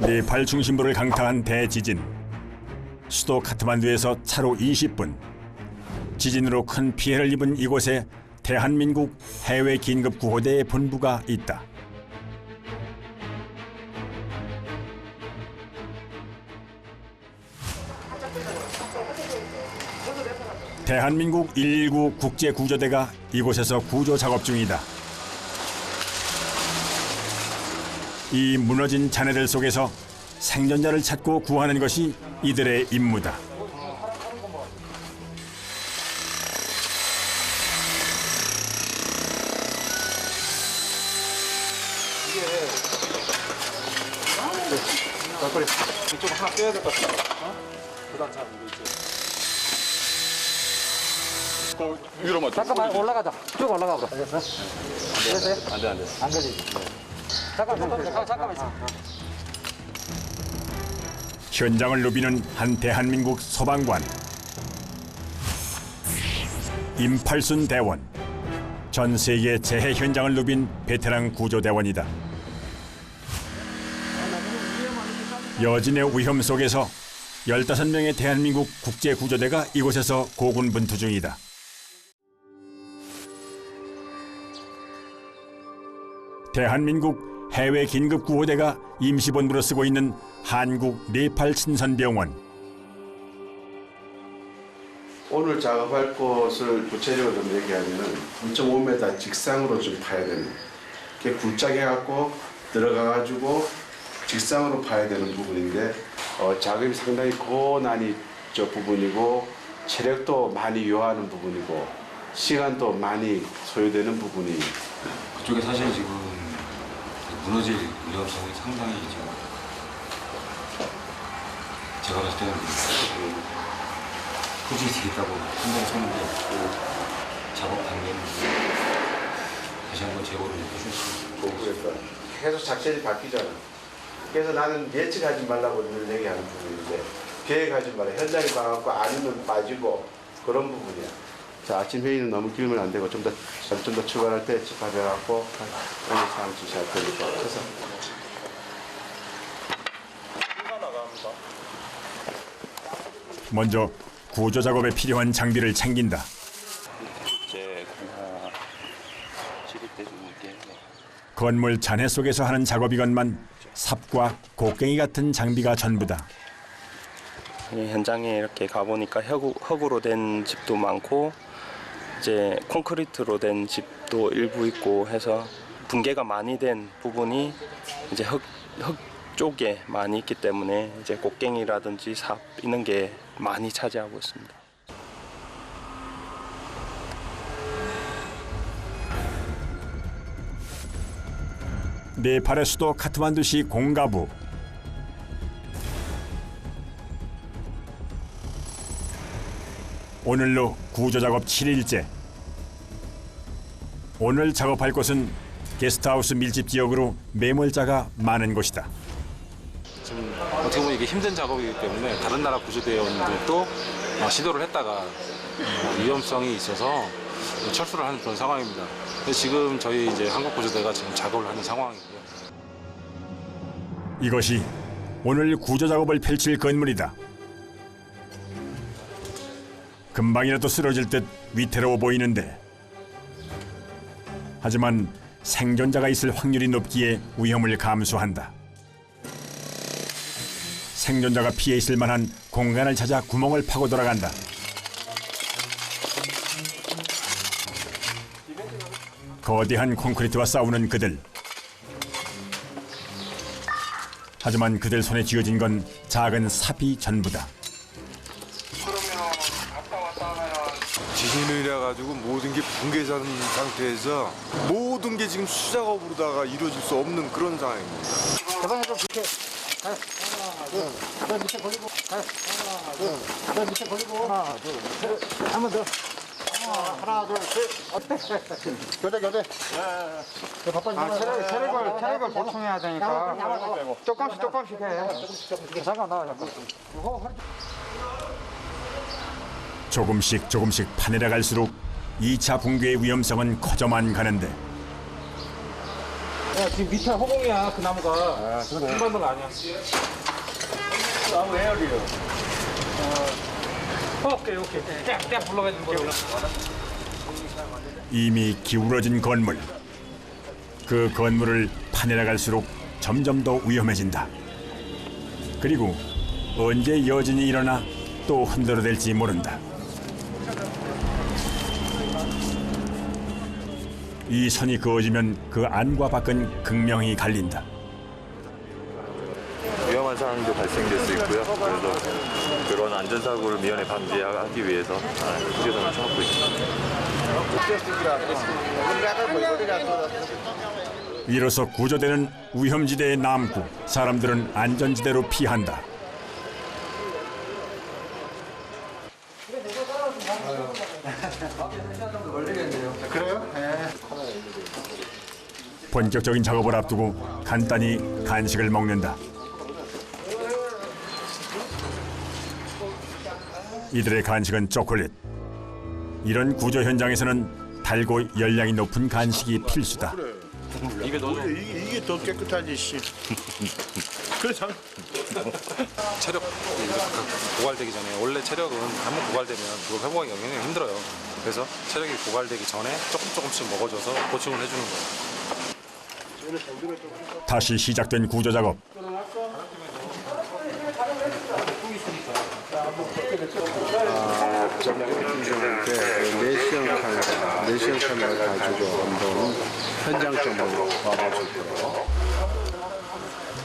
네팔 중심부를 강타한 대지진. 수도 카트만두에서 차로 20분. 지진으로 큰 피해를 입은 이곳에 대한민국 해외 긴급 구호대의 본부가 있다. 대한민국 119 국제구조대가 이곳에서 구조 작업 중이다. 이 무너진 잔해들 속에서 생존자를 찾고 구하는 것이 이들의 임무다. 이쪽 하나 빼야 될 것 같아. 부담 잡은 거 있지. 위로만. 잠깐만 올라가자. 쭉 올라가 보자. 알겠어? 안 돼. 안 걸리지. 잠깐만 있어. 현장을 누비는 한 대한민국 소방관. 임팔순 대원. 전 세계 재해 현장을 누빈 베테랑 구조대원이다. 여진의 위험 속에서 15명의 대한민국 국제구조대가 이곳에서 고군분투 중이다. 대한민국 해외 긴급구호대가 임시본부로 쓰고 있는 한국 네팔 친선병원. 오늘 작업할 곳을 구체적으로 좀 얘기하면은 2.5m 직상으로 좀 파야 되는. 이렇게 굴짝해갖고 들어가가지고 직상으로 파야 되는 부분인데 작업이 상당히 고난이 부분이고 체력도 많이 요하는 부분이고 시간도 많이 소요되는 부분이. 그쪽에 사실 지금 무너질 위험성이 상당히 지금 제가 봤을 때는 소질이 되겠다고 생각했는데 작업 단계는 다시 한번 재고를 해주셨습니다. 그러니까 계속 작전이 바뀌잖아. 그래서 나는 예측하지 말라고 늘 얘기하는 부분인데 계획하지 마라. 현장에 가갖고 아니면 빠지고 그런 부분이야. 자, 아침 회의는 너무 길면 안 되고 좀 더 출발할 때 집합해갖고 오늘 사항 지시할 테니까 해서. 먼저 구조 작업에 필요한 장비를 챙긴다. 건물 잔해 속에서 하는 작업이건만 삽과 곡괭이 같은 장비가 전부다. 현장에 이렇게 가보니까 흙으로 된 집도 많고 이제 콘크리트로 된 집도 일부 있고 해서 붕괴가 많이 된 부분이 이제 흙 쪽에 많이 있기 때문에 이제 곡괭이라든지 삽 이런 게 많이 차지하고 있습니다. 네팔의 수도 카트만두시 공가부. 오늘로 구조 작업 7일째. 오늘 작업할 곳은 게스트하우스 밀집 지역으로 매몰자가 많은 곳이다. 지금 어떻게 보면 이게 힘든 작업이기 때문에 다른 나라 구조대원들도 시도를 했다가 위험성이 있어서 철수를 하는 그런 상황입니다. 그래서 지금 저희 이제 한국 구조대가 지금 작업을 하는 상황이고요. 이것이 오늘 구조 작업을 펼칠 건물이다. 금방이라도 쓰러질 듯 위태로워 보이는데, 하지만 생존자가 있을 확률이 높기에 위험을 감수한다. 생존자가 피해 있을 만한 공간을 찾아 구멍을 파고 들어간다. 거대한 콘크리트와 싸우는 그들. 하지만 그들 손에 쥐어진 건 작은 삽이 전부다. 지진을 해가지고 모든 게 붕괴된 상태에서 모든 게 지금 수작업으로다가 이루어질 수 없는 그런 상황입니다. 가방에 좀 밑에. 저 밑에 걸리고. 저 밑에 걸리고. 하나, 둘, 셋. 한 번 더. 하나, 둘, 셋. 교대. 체력을 보충해야 되니까. 조금씩 해. 잠깐 나와. 조금씩 파내려 갈수록 2차 붕괴의 위험성은 커져만 가는데, 야, 지금 밑에 허공이야, 그 나무가. 일반은 아니야. 나무 에어리요. 오케이. 딱 불러가지고 거예요. 이미 기울어진 건물. 그 건물을 파내려갈수록 점점 더 위험해진다. 그리고 언제 여진이 일어나 또 흔들어댈지 모른다. 이 선이 그어지면 그 안과 밖은 극명히 갈린다. 위험한 상황도 발생될 수 있고요. 그래서 그런 안전사고를 미연에 방지하기 위해서 구조등을 켜놓고 있습니다. 이로써 구조대는 위험지대에 남고 사람들은 안전지대로 피한다. 그래요? 본격적인 작업을 앞두고 간단히 간식을 먹는다. 이들의 간식은 초콜릿. 이런 구조 현장에서는 달고 열량이 높은 간식이 필수다. 입에 넣어줘. 이게 더 깨끗하지 씨. 그래서 체력 고갈되기 전에 원래 체력은 한번 고갈되면 그걸 회복하기 굉장히 힘들어요. 그래서 체력이 고갈되기 전에 조금씩 먹어줘서 보충을 해주는 거예요. 다시 시작된 구조 작업. 내시경 카메라 가지고 한번 현장 쪽으로 와봐줄 거예요.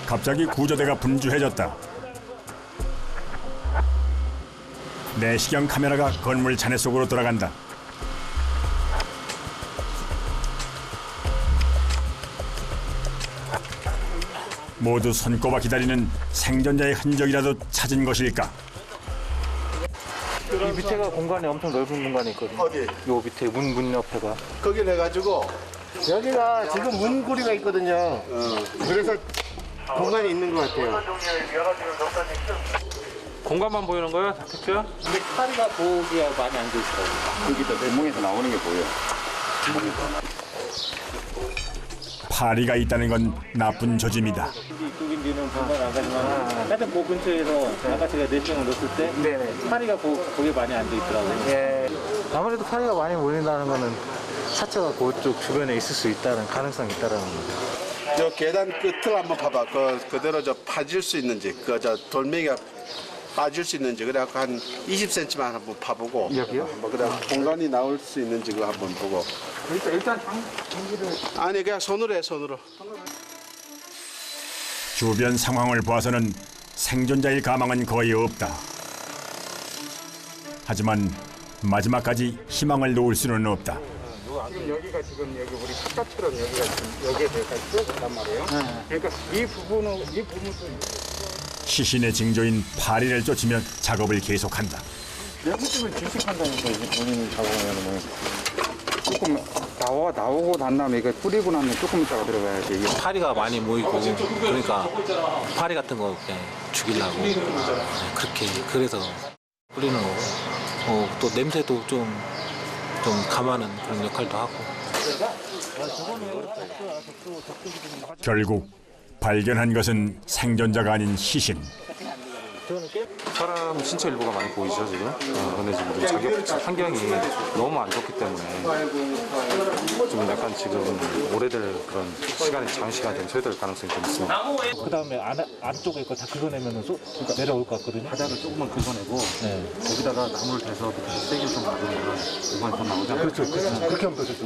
갑자기 구조대가 분주해졌다. 내시경 카메라가 건물 잔해 속으로 들어간다. 모두 손꼽아 기다리는 생존자의 흔적이라도 찾은 것일까? 이 밑에가 공간이 엄청 넓은 공간이 있거든요. 어디? 요 밑에 문 옆에가. 거기를 해가지고 여기가 지금 문고리가 있거든요. 그래서 공간이 있는 것 같아요. 공간만 보이는 거야, 택주야? 근데 파리가 거기가 많이 앉아 있어요. 여기다 내멍에서 나오는 게 보여. 파리가 있다는 건 나쁜 조짐이다. 이쪽인지는 분간 안 가지만 하여튼 그 근처에서 아까 제가 내시경을 넣었을 때 파리가 거기에 많이 앉아있더라고요. 아무래도 파리가 많이 모인다는 거는 사체가 그쪽 주변에 있을 수 있다는 가능성이 있다는 거죠. 요 계단 끝을 한번 봐봐. 그대로 저 파질 수 있는지, 저 돌멩이가 빠질 수 있는지, 그래갖고 한 20cm만 한번 파보고. 여기요? 한번 그래 공간이 나올 수 있는지 그거 한번 보고. 일단 아니 그냥 손으로 해, 손으로. 주변 상황을 봐서는 생존자일 가망은 거의 없다. 하지만 마지막까지 희망을 놓을 수는 없다. 지금 여기가 지금 여기 우리 바깥처럼 여기가 지금 여기에 대해서 뚫어졌단 말이에요. 그러니까 이 부분은 시신의 징조인 파리를 쫓으며 작업을 계속한다. 여기쯤을 질식한다니까 이제 본인이 작업하면은 조금 나오고 난 다음에 이거 뿌리고 나면 조금 있다가 들어가야지. 이게 파리가 많이 모이고 그러니까 파리 같은 거 그냥 죽이려고 그래서 뿌리는 거고 또 냄새도 좀 감하는 그런 역할도 하고. 결국 발견한 것은 생존자가 아닌 시신. 사람 신체 일부가 많이 보이죠 지금. 근데 지금 자격 환경이 너무 안 좋기 때문에 좀 약간 지금 오래될 그런 시간이 장시간 좀 소요될 가능성이 좀 있습니다. 그 다음에 안쪽에 거 다 긁어내면 내려올 것 같거든요. 바닥을 조금만 긁어내고 거기다가 나무를 대서 세게 좀 놔두면 이번에 더 나오잖아요. 그렇죠. 그렇게 하면 더 좋죠.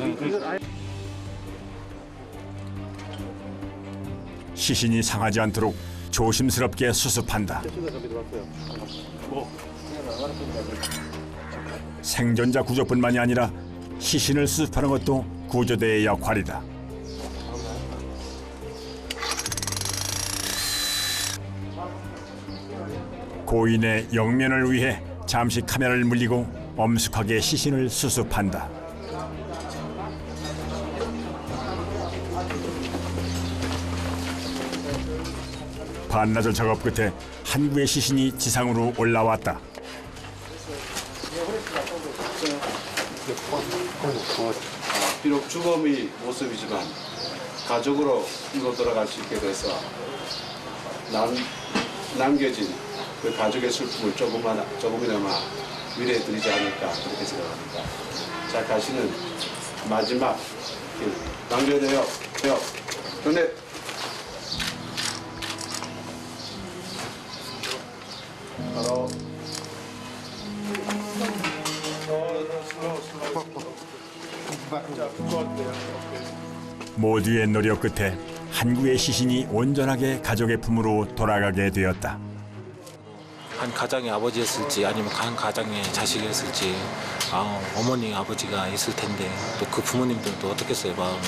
시신이 상하지 않도록 조심스럽게 수습한다. 생존자 구조뿐만이 아니라 시신을 수습하는 것도 구조대의 역할이다. 고인의 영면을 위해 잠시 카메라를 물리고 엄숙하게 시신을 수습한다. 반나절 작업 끝에 한 구의 시신이 지상으로 올라왔다. 비록 주검이 모습이지만 가족으로 돌아갈 수 있게 돼서 남겨진 그 가족의 슬픔을 조금이나마 위로해 드리지 않을까 그렇게 생각합니다. 자, 가시는 마지막 길 남겨져요. 근데 바로 모두의 노력 끝에 한구의 시신이 온전하게 가족의 품으로 돌아가게 되었다. 한 가장의 아버지였을지 아니면 한 가장의 자식이었을지 어머니 아버지가 있을 텐데 또 그 부모님들도 어떻겠어요 마음이.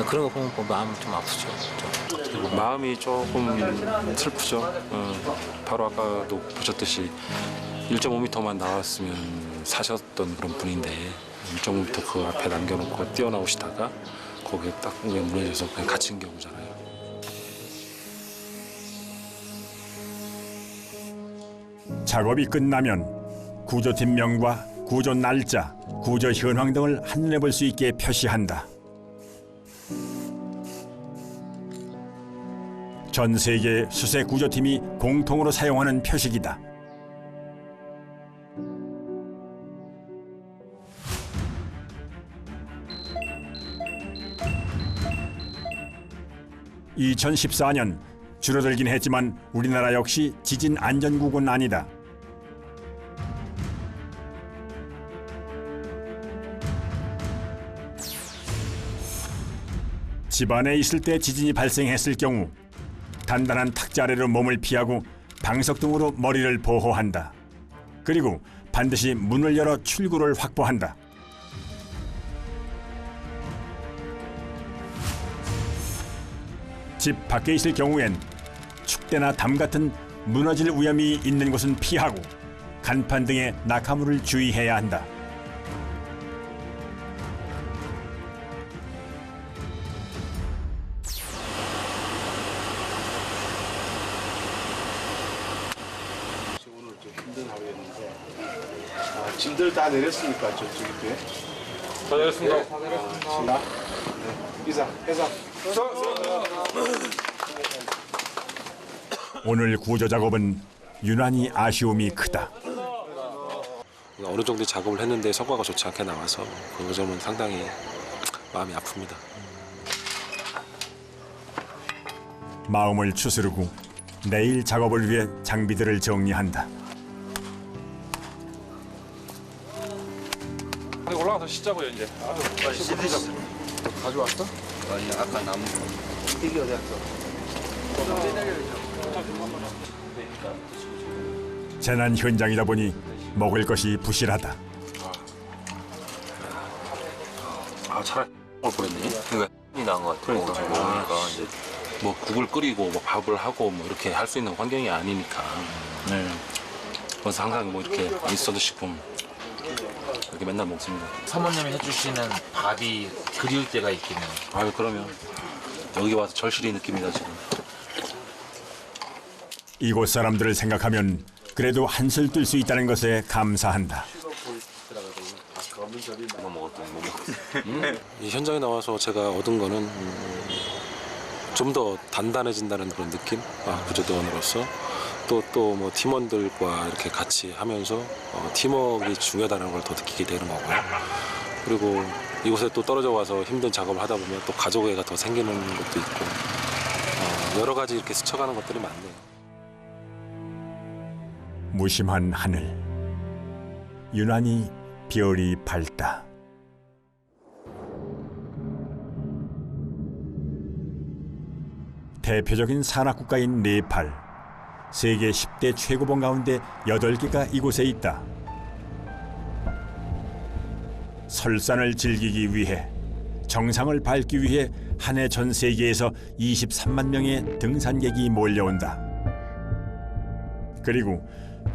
그런 거 보면 마음이 좀 아프죠. 마음이 조금 슬프죠. 바로 아까도 보셨듯이 1.5m만 나왔으면 사셨던 그런 분인데 1.5m 그 앞에 남겨놓고 뛰어나오시다가 거기에 딱 무너져서 그냥 갇힌 경우잖아요. 작업이 끝나면 구조팀명과 구조 날짜, 구조 현황 등을 한눈에 볼 수 있게 표시한다. 전 세계 수세 구조팀이 공통으로 사용하는 표식이다. (2014년) 줄어들긴 했지만 우리나라 역시 지진 안전국은 아니다. 집안에 있을 때 지진이 발생했을 경우 단단한 탁자 아래로 몸을 피하고 방석 등으로 머리를 보호한다. 그리고 반드시 문을 열어 출구를 확보한다. 집 밖에 있을 경우엔 축대나 담 같은 무너질 위험이 있는 곳은 피하고 간판 등의 낙하물을 주의해야 한다. 오늘 좀 힘든 하루였는데 짐들 다 내렸습니까? 저쪽에? 다 내렸습니다. 다 내렸습니다. 이상. 오늘 구조 작업은 유난히 아쉬움이 크다. 어느 정도 작업을 했는데 성과가 좋지 않게 나와서 그 점은 상당히 마음이 아픕니다. 마음을 추스르고 내일 작업을 위해 장비들을 정리한다. 올라가서 씻자고요 이제. 가져왔어? 아니 아까 남은 이게 어디 갔어? 재난 현장이다 보니 먹을 것이 부실하다. 차라리 올 뻔했네. 그러니까 나은 것 같아. 그러니까 이제 뭐 국을 끓이고 뭐 밥을 하고 뭐 이렇게 할 수 있는 환경이 아니니까. 그래서 항상 뭐 이렇게 인스턴트 식품 이렇게 맨날 먹습니다. 사모님이 해주시는 밥이 그리울 때가 있긴 해요. 아유 그러면 여기 와서 절실히 느낍니다 지금. 이곳 사람들을 생각하면 그래도 한술 뜰 수 있다는 것에 감사한다. 뭐 먹었더니 이 현장에 나와서 제가 얻은 거는 좀 더 단단해진다는 그런 느낌? 구조대원으로서 또 뭐 팀원들과 이렇게 같이 하면서 팀워크가 중요하다는 걸 더 느끼게 되는 거고요. 그리고 이곳에 또 떨어져 와서 힘든 작업을 하다 보면 또 가족애가 더 생기는 것도 있고 여러 가지 이렇게 스쳐가는 것들이 많네요. 무심한 하늘, 유난히 별이 밝다. 대표적인 산악국가인 네팔, 세계 10대 최고봉 가운데 8개가 이곳에 있다. 설산을 즐기기 위해, 정상을 밟기 위해 한 해 전 세계에서 23만 명의 등산객이 몰려온다. 그리고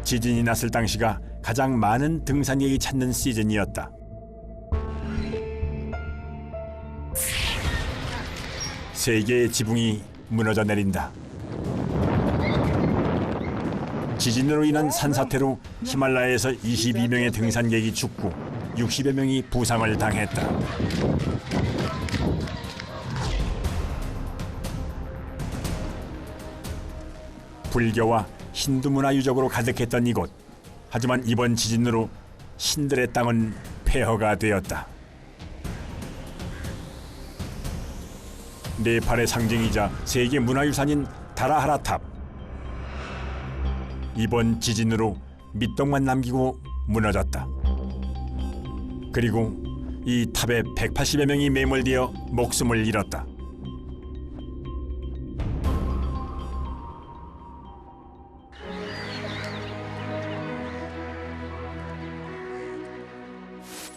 지진이 났을 당시가 가장 많은 등산객이 찾는 시즌이었다. 세계의 지붕이 무너져 내린다. 지진으로 인한 산사태로 히말라야에서 22명의 등산객이 죽고 60여 명이 부상을 당했다. 불교와 힌두 문화 유적으로 가득했던 이곳. 하지만 이번 지진으로 신들의 땅은 폐허가 되었다. 네팔의 상징이자 세계 문화유산인 다라하라탑. 이번 지진으로 밑동만 남기고 무너졌다. 그리고 이 탑에 180여 명이 매몰되어 목숨을 잃었다.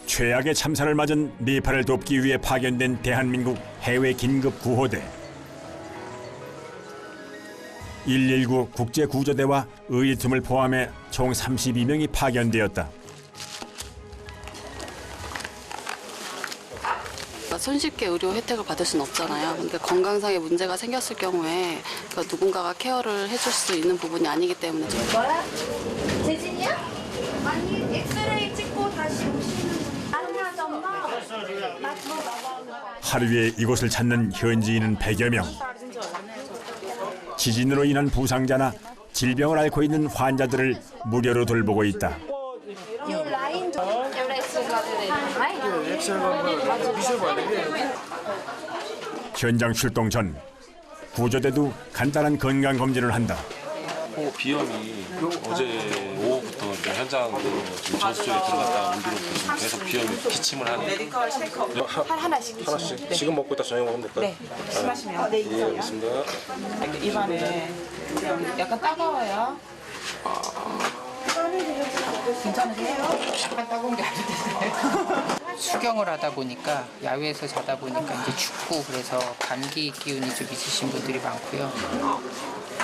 최악의 참사를 맞은 네팔을 돕기 위해 파견된 대한민국 해외 긴급 구호대. 119 국제구조대와 의료팀을 포함해 총 32명이 파견되었다. 손쉽게 의료 혜택을 받을 수는 없잖아요. 근데 건강상의 문제가 생겼을 경우에 누군가가 케어를 해줄 수 있는 부분이 아니기 때문에. 뭐야? 재진이야? 아니, 엑스레이 찍고 다시 오시는 하루에 이곳을 찾는 현지인은 100여 명. 지진으로 인한 부상자나 질병을 앓고 있는 환자들을 무료로 돌보고 있다. 현장 출동 전 구조대도 간단한 건강 검진을 한다. 비염이 어제 오후부터 이제 현장으로 지금 저수지에 들어갔다 온 뒤로부터 지금 계속 비염이 기침을 하네요. 하나씩. 하나씩? 지금 먹고 이따 저녁 먹으면 될까요? 네. 심하시면. 네, 예, 알겠습니다. 입안에 약간 따가워요. 괜찮으세요? 약간 따가운 게 아닌데. 수경을 하다 보니까 야외에서 자다 보니까 이제 춥고 그래서 감기 기운이 좀 있으신 분들이 많고요.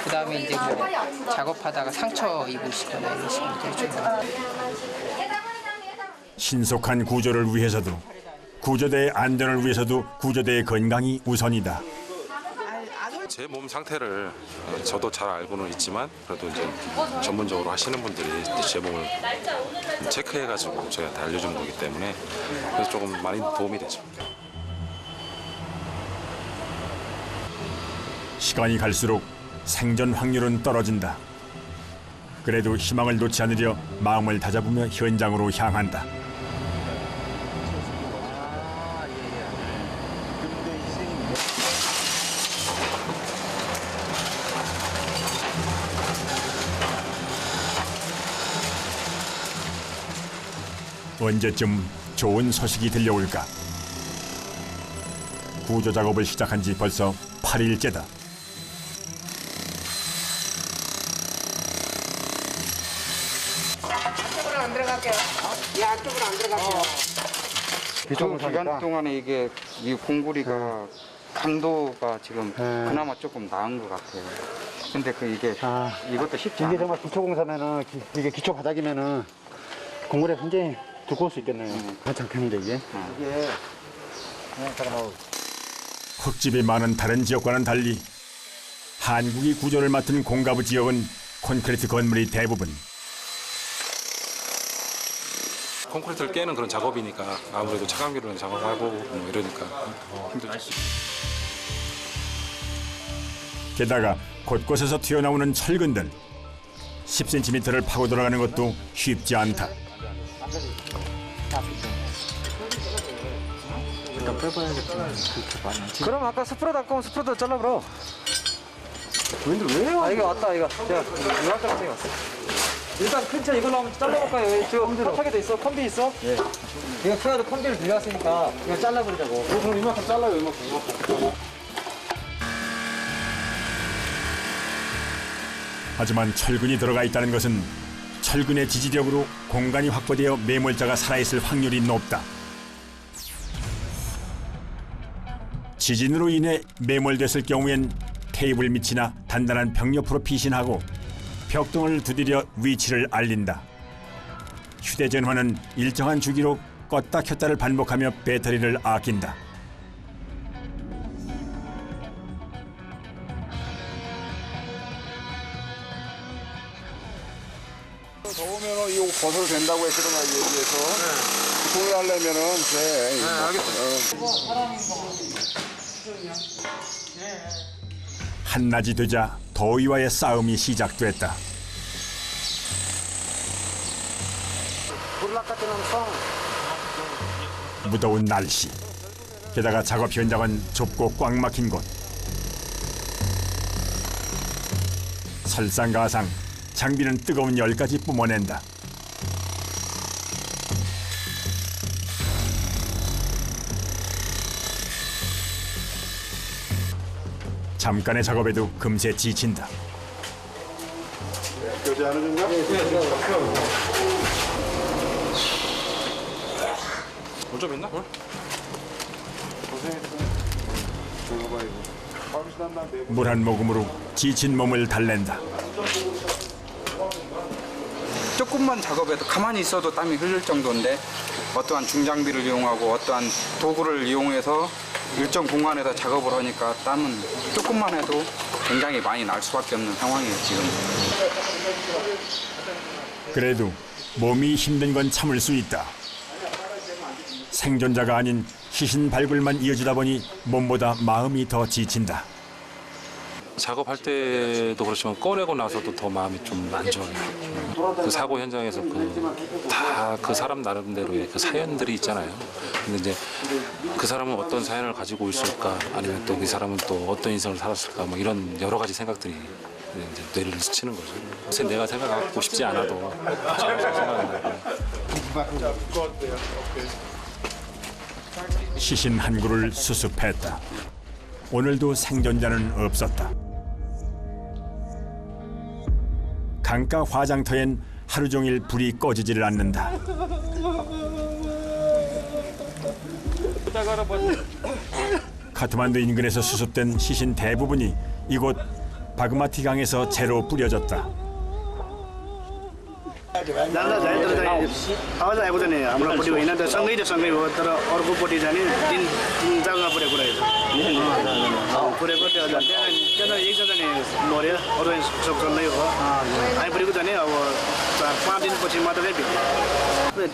그 다음에 이제 뭐 작업하다가 상처 입으시거나 이러신 분들이 좀 많아요. 신속한 구조를 위해서도 구조대의 안전을 위해서도 구조대의 건강이 우선이다. 제 몸 상태를 저도 잘 알고는 있지만 그래도 이제 전문적으로 하시는 분들이 제 몸을 체크해가지고 저희한테 알려준 거기 때문에 그래서 조금 많이 도움이 되죠. 시간이 갈수록 생존 확률은 떨어진다. 그래도 희망을 놓지 않으려 마음을 다잡으며 현장으로 향한다. 언제쯤 좋은 소식이 들려올까? 구조 작업을 시작한 지 벌써 8일째다. 안쪽으로 안 들어갈게요. 예, 안쪽으로 안 들어갈게요. 그 기간 동안에 이게 이 공구리가 강도가 지금 그나마 조금 나은 것 같아요. 근데 이게 이것도 쉽지 않아요. 이게 정말 기초공사면은 이게 기초 바닥이면은 공구리 굉장히 두꺼울 수 있겠네요. 괜찮겠는데 이게. 흙집이 많은 다른 지역과는 달리 한국이 구조를 맡은 공가부 지역은 콘크리트 건물이 대부분. 콘크리트를 깨는 그런 작업이니까 아무래도 차감기로 작업하고 뭐 이러니까 힘들죠. 게다가 곳곳에서 튀어나오는 철근들 10cm를 파고 들어가는 것도 쉽지 않다. 일단 빼봐야겠지. 그렇게 많이 안 그럼 아까 스프레드 아까운 스프레드 잘라버려. 왜 해요? 이거 왔다 이거. 자, 이거 왔다 갔다 왔어. 일단 큰 차 이걸로 한번 잘라볼까요? 지금 핫하게 돼 있어? 컴비 있어? 예. 이거 키워도 컴비를 빌려왔으니까 이거 잘라버리자고. 그럼 이만큼 잘라요, 이만큼. 하지만 철근이 들어가 있다는 것은 철근의 지지력으로 공간이 확보되어 매몰자가 살아있을 확률이 높다. 지진으로 인해 매몰됐을 경우엔 테이블 밑이나 단단한 벽 옆으로 피신하고 벽등을 두드려 위치를 알린다. 휴대전화는 일정한 주기로 껐다 켰다를 반복하며 배터리를 아낀다. 더우면은 이거 벗어도 된다고 했거든, 얘기해서. 동의하려면은 돼. 네, 알겠습니다. 한낮이 되자 더위와의 싸움이 시작됐다. 무더운 날씨, 게다가 작업 현장은 좁고 꽉 막힌 곳. 설상가상 장비는 뜨거운 열까지 뿜어낸다. 잠깐의 작업에도 금세 지친다. 교대하는 건가? 물 좀 있나? 물 한 모금으로 지친 몸을 달랜다. 조금만 작업해도 가만히 있어도 땀이 흘릴 정도인데 어떠한 중장비를 이용하고 어떠한 도구를 이용해서 일정 공간에서 작업을 하니까 땀은 조금만 해도 굉장히 많이 날 수밖에 없는 상황이에요, 지금. 그래도 몸이 힘든 건 참을 수 있다. 생존자가 아닌 시신 발굴만 이어지다 보니 몸보다 마음이 더 지친다. 작업할 때도 그렇지만 꺼내고 나서도 더 마음이 좀 안 좋아요. 그 사고 현장에서 다 그 사람 나름대로의 그 사연들이 있잖아요. 근데 이제 그 사람은 어떤 사연을 가지고 있을까, 아니면 또 그 사람은 또 어떤 인생을 살았을까, 뭐 이런 여러 가지 생각들이 이제 뇌를 스치는 거죠. 그래서 내가 생각하고 싶지 않아도 생각한다. 시신 한 구를 수습했다. 오늘도 생존자는 없었다. 강가 화장터엔 하루 종일 불이 꺼지지를 않는다. 카트만두 인근에서 수습된 시신 대부분이 이곳 바그마티 강에서 재로 뿌려졌다. आवाज आएको छ नि हाम्रोपट्टि होइन त सँगै हो तर अर्कोपट्टि जाने तिन जग्गा पुरेको रहेछ पुरेको त्यो त्यहाँ एकजना नि मऱ्यो अरू सब चल्दै हो आइपुरेको जाने अब 4-5 दिनपछि मात्रै भेट्यो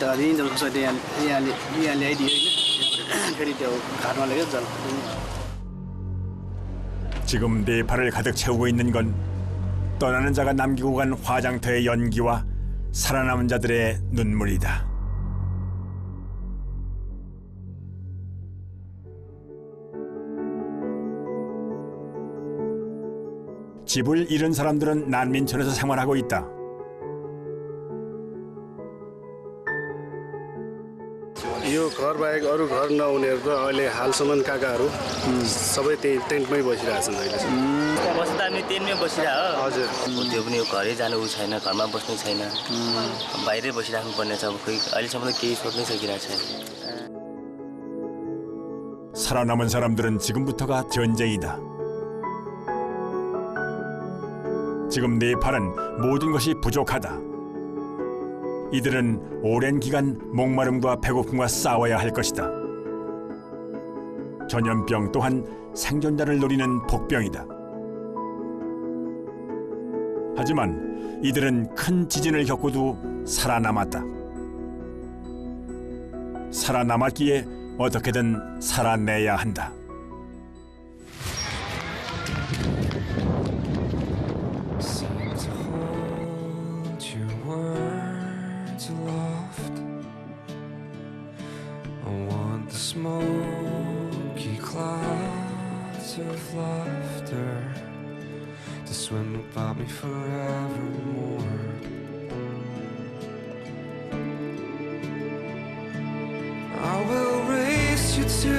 त इन्जन कसैले यहाँ ल्याइदियो होइन फेरि त्यो घाटमा लगेर जल 지금 네 발을 가득 채우고 있는 건 떠나는 자가 남기고 간 화장터의 연기와 살아남은 자들의 눈물이다. 집을 잃은 사람들은 난민촌에서 생활하고 있다. यो घर बाहेक अरू घर नहुनेहरूको अहिले हालसम्म काकाहरू सबै त्यही टेन्टमै बसिरहेछन् अहिले बस्दा पनि टेन्टमै बसिरह हजुर त्यो पनि घरै जानु उ छैन घरमा बस्नु छैन बाहिरै बसिराख्नु पर्ने छ खोइ अहिलेसम्म त केही सोच्नै सकिरहेको छैन. 살아남은 사람들은 지금부터가 전쟁이다. 지금 네팔은 모든 것이 부족하다. 이들은 오랜 기간 목마름과 배고픔과 싸워야 할 것이다. 전염병 또한 생존자를 노리는 복병이다. 하지만 이들은 큰 지진을 겪고도 살아남았다. 살아남았기에 어떻게든 살아내야 한다. Smoky clouds of laughter to swim about me forevermore. I will race you to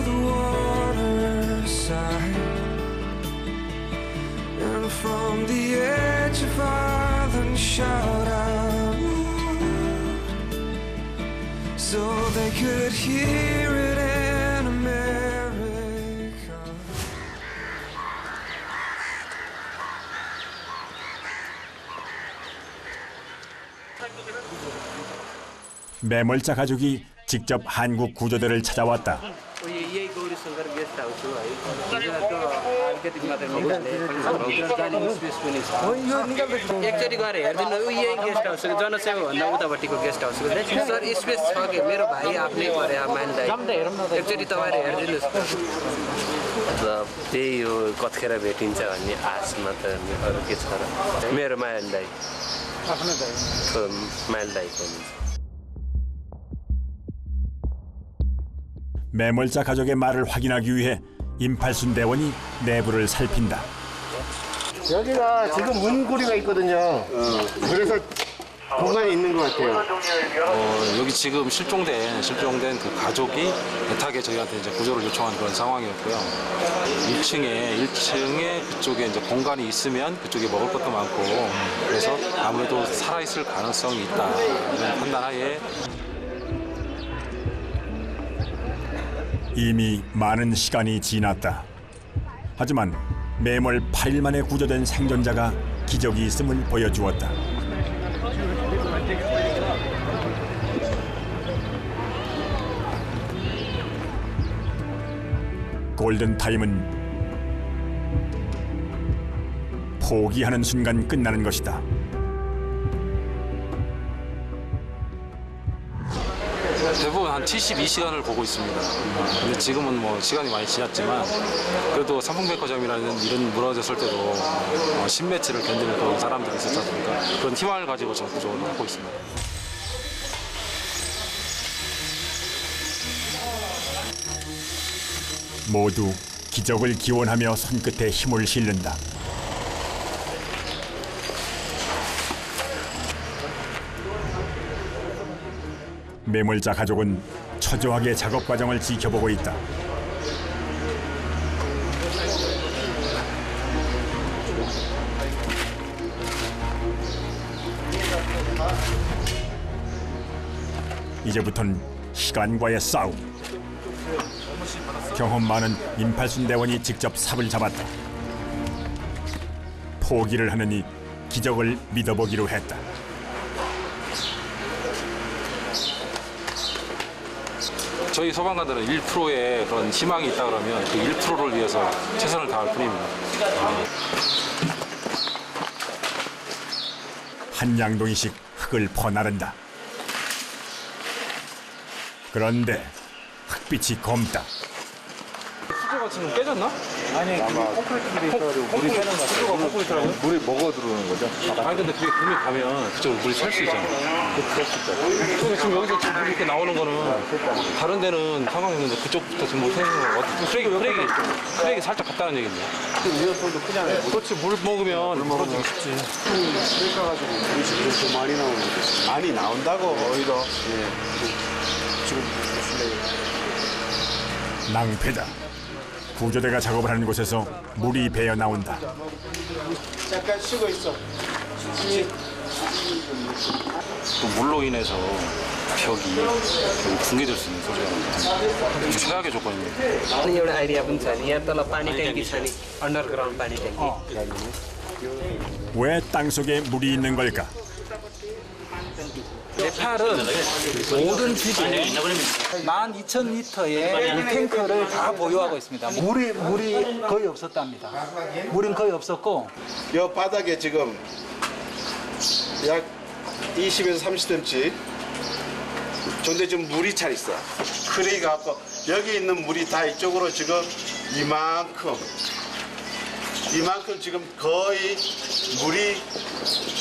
the waterside, and from the edge of island shout out, so they could hear it in America. 매몰자 가족이 직접 한국 구조대를 찾아왔다. Shankar guest house हो है अलिकति मात्र निकाले जाने स्पेस पनि छ एकचोटि गएर हेरिदिनु यही गेस्ट हाउस हो जनसेवा भन्दा उतापट्टिको गेस्ट हाउस हो सर स्पेस छ कि मेरो भाइ आफ्नै परे मान्दै एकचोटि तपाईँले हेरिदिनुहोस् त्यही हो कतिखेर भेटिन्छ भन्ने आशमा त अरू के छ र मेरो मायल दाई आफ्नो दाई मायल दाईको 매몰자 가족의 말을 확인하기 위해 임팔순 대원이 내부를 살핀다. 여기가 지금 문고리가 있거든요. 그래서 공간이 있는 것 같아요. 여기 지금 실종된 그 가족이 애타게 저희한테 이제 구조를 요청한 그런 상황이었고요. 1층에 그쪽에 이제 공간이 있으면 그쪽에 먹을 것도 많고 그래서 아무래도 살아있을 가능성이 있다 이런 판단하에 이미 많은 시간이 지났다. 하지만 매몰 8일 만에 구조된 생존자가 기적이 있음을 보여주었다. 골든타임은 포기하는 순간 끝나는 것이다. 대부분 한 72시간을 보고 있습니다. 근데 지금은 뭐 시간이 많이 지났지만 그래도 삼풍백화점이라는 이런 무너졌을 때도 신매치를 견디는 그런 사람들이 있었지 않습니까? 그런 희망을 가지고 지금 구조를 하고 있습니다. 모두 기적을 기원하며 손끝에 힘을 실는다. 매몰자 가족은 초조하게 작업 과정을 지켜보고 있다. 이제부터는 시간과의 싸움. 경험 많은 임팔순 대원이 직접 삽을 잡았다. 포기를 하느니 기적을 믿어보기로 했다. 저희 소방관들은 1%의 그런 희망이 있다 그러면 그 1%를 위해서 최선을 다할 뿐입니다. 한 양동이씩 흙을 퍼나른다. 그런데 흙빛이 검다. 수조가 지금 깨졌나? 아니, 콘크리트들이 있어가지고 물이 새는 것 같아요. 콘크리트라고요? 물이 먹어 들어오는 거죠? 아니 근데 그게 물이 가면 그쪽으로 물이 셀 수 있잖아. 근데 지금 여기서 지금 물이 이렇게 나오는 거는 다른 데는 상관이 없는데 그쪽부터 지금 못 새는 거 같아. 크랙이 살짝 갔다는 얘기인데. 위험성도 크잖아요. 그렇지, 물 먹으면 부러지기 쉽지. 그러니까 가지고 물이 지금 더 많이 나오는 거죠. 많이 나온다고 오히려. 지금 낭패다. 구조대가 작업을 하는 곳에서 물이 배어 나온다. 잠깐 쉬고 있어. 또 물로 인해서 벽이 붕괴될 수 있는 소리가 최악의 조건입니다. अनि एउटा आइडिया पनि छ नि यहाँ तल पानी ट्याङ्की छ नि अन्डरग्राउन्ड पानी ट्याङ्की 왜 땅속에 물이 있는 걸까? 네팔은 모든 집이 12,000리터의 물탱크를 다 보유하고 있습니다. 물이 거의 없었답니다. 물은 거의 없었고 이 바닥에 지금 약 20에서 30cm 정도 지금 물이 차 있어. 크레이가 갖고 여기 있는 물이 다 이쪽으로 지금 이만큼 지금 거의 물이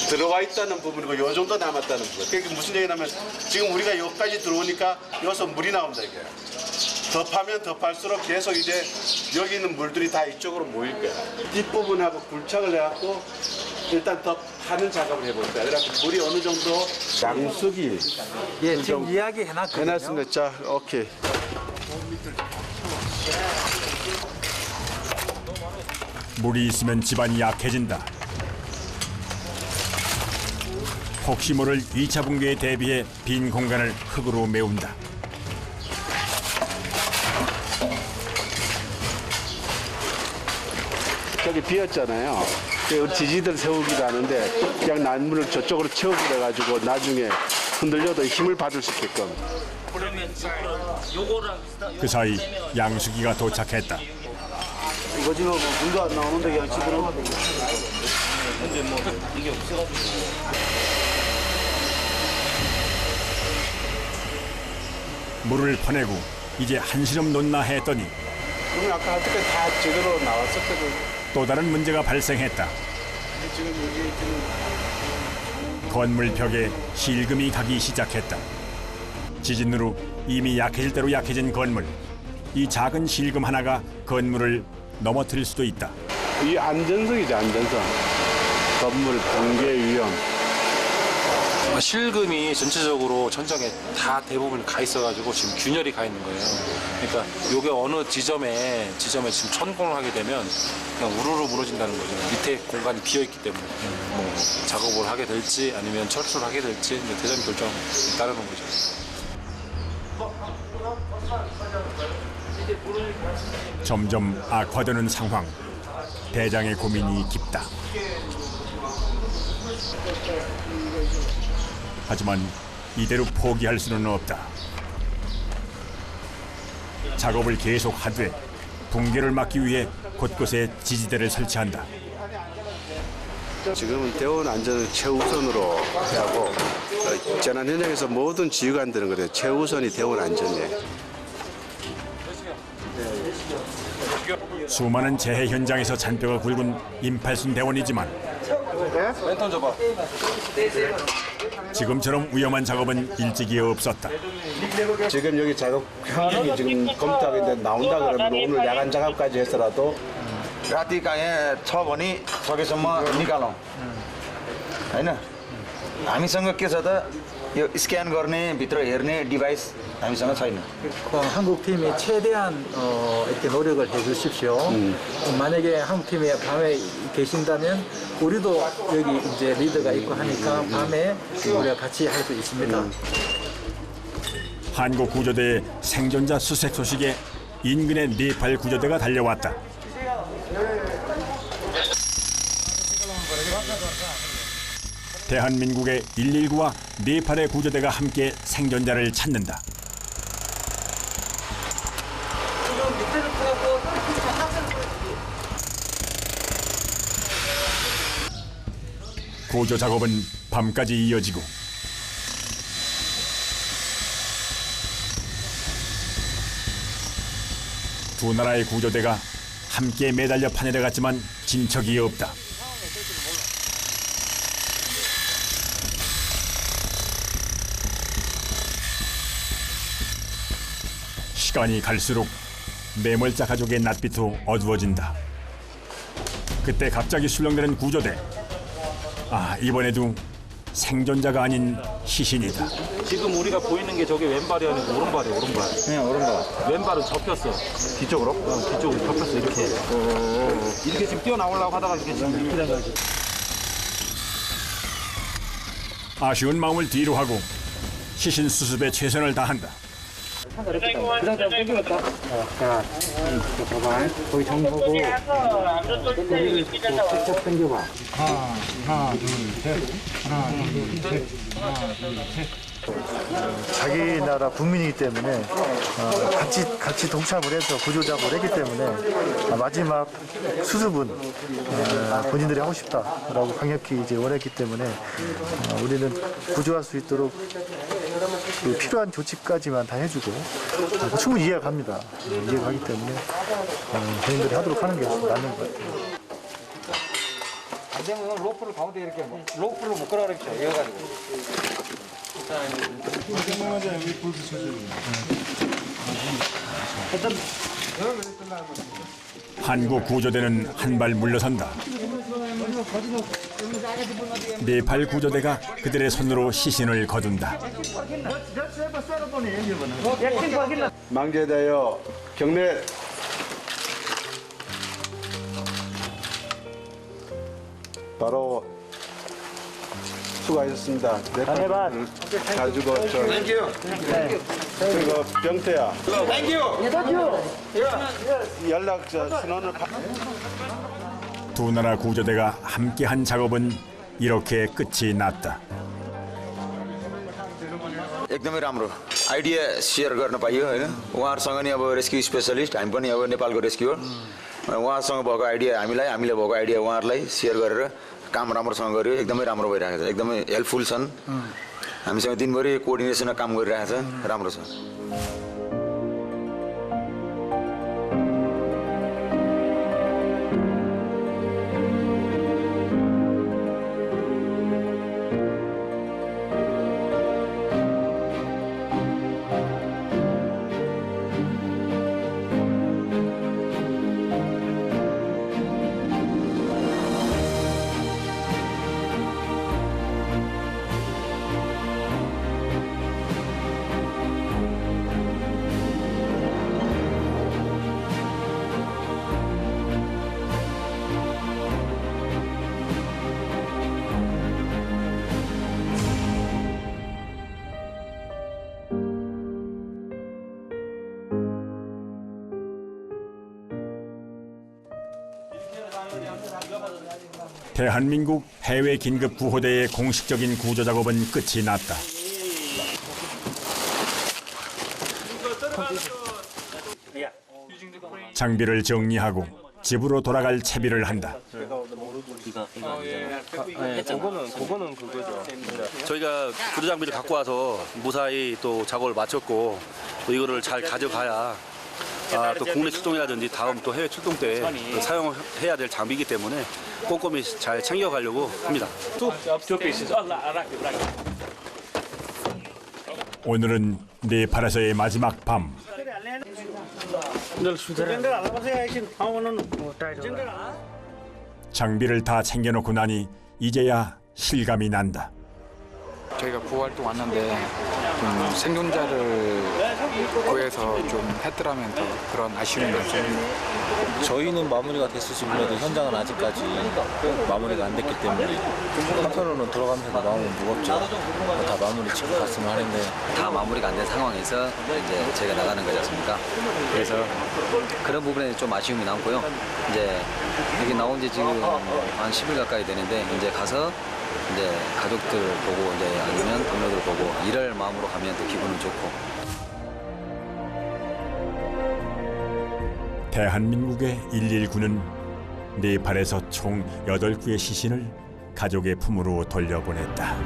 들어와 있다는 부분이고 요 정도 남았다는 부분. 그게 무슨 얘기냐면 지금 우리가 여기까지 들어오니까 여기서 물이 나온다 이거야. 더 파면 더 팔수록 계속 이제 여기 있는 물들이 다 이쪽으로 모일 거야. 뒷부분하고 굴착을 해갖고 일단 더 파는 작업을 해볼 거야. 그래갖고 물이 어느 정도 양수기. 예, 지금 이야기 해놨거든요. 해놨습니다. 자, 오케이. 물이 있으면 집안이 약해진다. 혹시 모를 2차 붕괴에 대비해 빈 공간을 흙으로 메운다. 저기 비었잖아요. 지지들 세우기도 하는데 그냥 난물을 저쪽으로 채우기로 해가지고 나중에 흔들려도 힘을 받을 수 있게끔 그 사이 양수기가 도착했다. 이거 지금 물도 안 나오는데 그냥 집어넣으면 되겠다. 근데 뭐 이게 없어가지고. 물을 퍼내고 이제 한시름 놓나 했더니 그러면 아까 할 때까지 다 제대로 나왔었거든. 또 다른 문제가 발생했다. 지금 여기 건물 벽에 실금이 가기 시작했다. 지진으로 이미 약해질 대로 약해진 건물. 이 작은 실금 하나가 건물을 넘어뜨릴 수도 있다. 이 안전성이죠, 안전성. 건물 붕괴 위험. 실금이 전체적으로 천장에 다 대부분 가 있어가지고 지금 균열이 가 있는 거예요. 그러니까 이게 어느 지점에 지금 천공을 하게 되면 그냥 우르르 무너진다는 거죠. 밑에 공간이 비어 있기 때문에 뭐 작업을 하게 될지 아니면 철수를 하게 될지 이제 대전 결정에 따르는 거죠. 점점 악화되는 상황. 대장의 고민이 깊다. 하지만 이대로 포기할 수는 없다. 작업을 계속하되 붕괴를 막기 위해 곳곳에 지지대를 설치한다. 지금은 대원 안전을 최우선으로 하고 재난 현장에서 모든 지휘관들은 그래요. 최우선이 대원 안전이에요. 수많은 재해 현장에서 잔뼈가 굵은 임팔순 대원이지만 랜턴 줘봐. 지금처럼 위험한 작업은 일찍이 없었다. 지금 여기 작업 환경이 지금 검토하고 있는데 나온다 그러면 오늘 야간 작업까지 해서라도 राति कहाँ छ भने सकेसम्म निकालौँ होइन हामीसँग के छ त यो स्क्यान गर्ने भित्र हेर्ने डिभाइस हामीसँग छैन. 한국 팀이 최대한 이렇게 노력을 해주십시오. 만약에 한국 팀이 밤에 계신다면 우리도 여기 이제 리더가 있고 하니까 밤에 우리가 같이 할 수 있습니다. 한국 구조대의 생존자 수색 소식에 인근의 네팔 구조대가 달려왔다. 대한민국의 119와 네팔의 구조대가 함께 생존자를 찾는다. 구조 작업은 밤까지 이어지고 두 나라의 구조대가 함께 매달려 파내려갔지만 진척이 없다. 시간이 갈수록 매몰자 가족의 낯빛도 어두워진다. 그때 갑자기 출렁대는 구조대. 이번에도 생존자가 아닌 시신이다. 지금 우리가 보이는 게 저게 왼발이 아니고 오른발이에요, 오른발. 네, 오른발. 왼발은 접혔어. 뒤쪽으로? 뒤쪽으로 접혔어, 이렇게. 이렇게 지금 뛰어나오려고 하다가 이렇게 지금 이렇게 된 거야, 지금. 아쉬운 마음을 뒤로 하고 시신 수습에 최선을 다한다. 그 상태로 땡기겠다. 자, 봐봐. 거기 정보고 꼬리를 살짝 당겨봐. 하나, 둘, 셋. 하나, 둘, 셋. 하나, 둘, 셋. 자기 나라 국민이기 때문에 같이 동참을 해서 구조 작업을 했기 때문에 마지막 수습은 본인들이 하고 싶다라고 강력히 이제 원했기 때문에 우리는 구조할 수 있도록 그 필요한 조치까지만 다 해주고 충분히 이해갑니다. 이해가기 때문에 본인들이 하도록 하는 게 맞는 것 같아요. 안 되면 로프를 가운데 이렇게 로프를 묶으라 그랬죠. 이어가지고. 한국 구조대는 한 발 물러선다. 네팔 구조대가 그들의 손으로 시신을 거둔다. 망제되어 경례. 바로 수고하셨습니다. 네팔 가지고 그리고 병태야. 연락처 신원을 두 나라 구조대가 함께한 작업은 이렇게 끝이 났다. एकदमै राम्रो आइडिया सेयर गर्न पाइयो होइन उहाँहरूसँग नि अब रेस्क्यु स्पेसलिस्ट हामी पनि अब नेपालको रेस्क्युर उहाँसँग भएको आइडिया हामीले भएको आइडिया उहाँहरूलाई सेयर गरेर काम राम्रोसँग गर्यो एकदमै राम्रो भइरहेको छ एकदमै हेल्पफुल छन् हामीसँग दिनभरि कोअर्डिनेसनमा काम गरिरहेको छ राम्रो छ 대한민국 해외 긴급 구호대의 공식적인 구조 작업은 끝이 났다. 장비를 정리하고 집으로 돌아갈 채비를 한다. 그거는 그거죠. 저희가 구조 장비를 갖고 와서 무사히 또 작업을 마쳤고 또 이거를 잘 가져가야 또 국내 출동이라든지 다음 또 해외 출동 때 사용해야 될 장비이기 때문에 꼼꼼히 잘 챙겨가려고 합니다. 오늘은 네팔에서의 마지막 밤. 장비를 다 챙겨놓고 나니 이제야 실감이 난다. 저희가 구호활동 왔는데 생존자를 구해서 좀 했더라면 더 그런 아쉬움이 많습니다. 저희는 마무리가 됐을지 몰라도 현장은 아직까지 마무리가 안 됐기 때문에 한편으로는 돌아가면서 마음은 무겁죠. 다 마무리 짓고 갔으면 하는데 다 마무리가 안 된 상황에서 이제 제가 나가는 거지 않습니까? 그래서 그런 부분에 좀 아쉬움이 남고요. 이제 여기 나온 지 지금 한 10일 가까이 되는데 이제 가서 이제 가족들 보고 이제 아니면 동료들 보고 일할 마음으로 가면 또 기분은 좋고. 대한민국의 119는 네팔에서 총 8구의 시신을 가족의 품으로 돌려보냈다.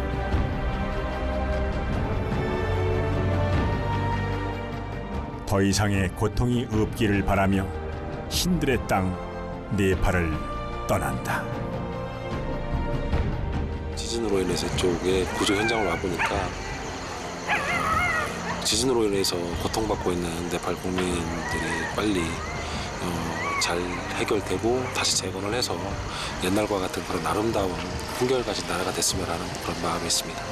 더 이상의 고통이 없기를 바라며 신들의 땅 네팔을 떠난다. 지진으로 인해서 이쪽에 구조 현장을 와보니까 지진으로 인해서 고통받고 있는 네팔 국민들이 빨리 잘 해결되고 다시 재건을 해서 옛날과 같은 그런 아름다운 풍경을 가진 나라가 됐으면 하는 그런 마음이 있습니다.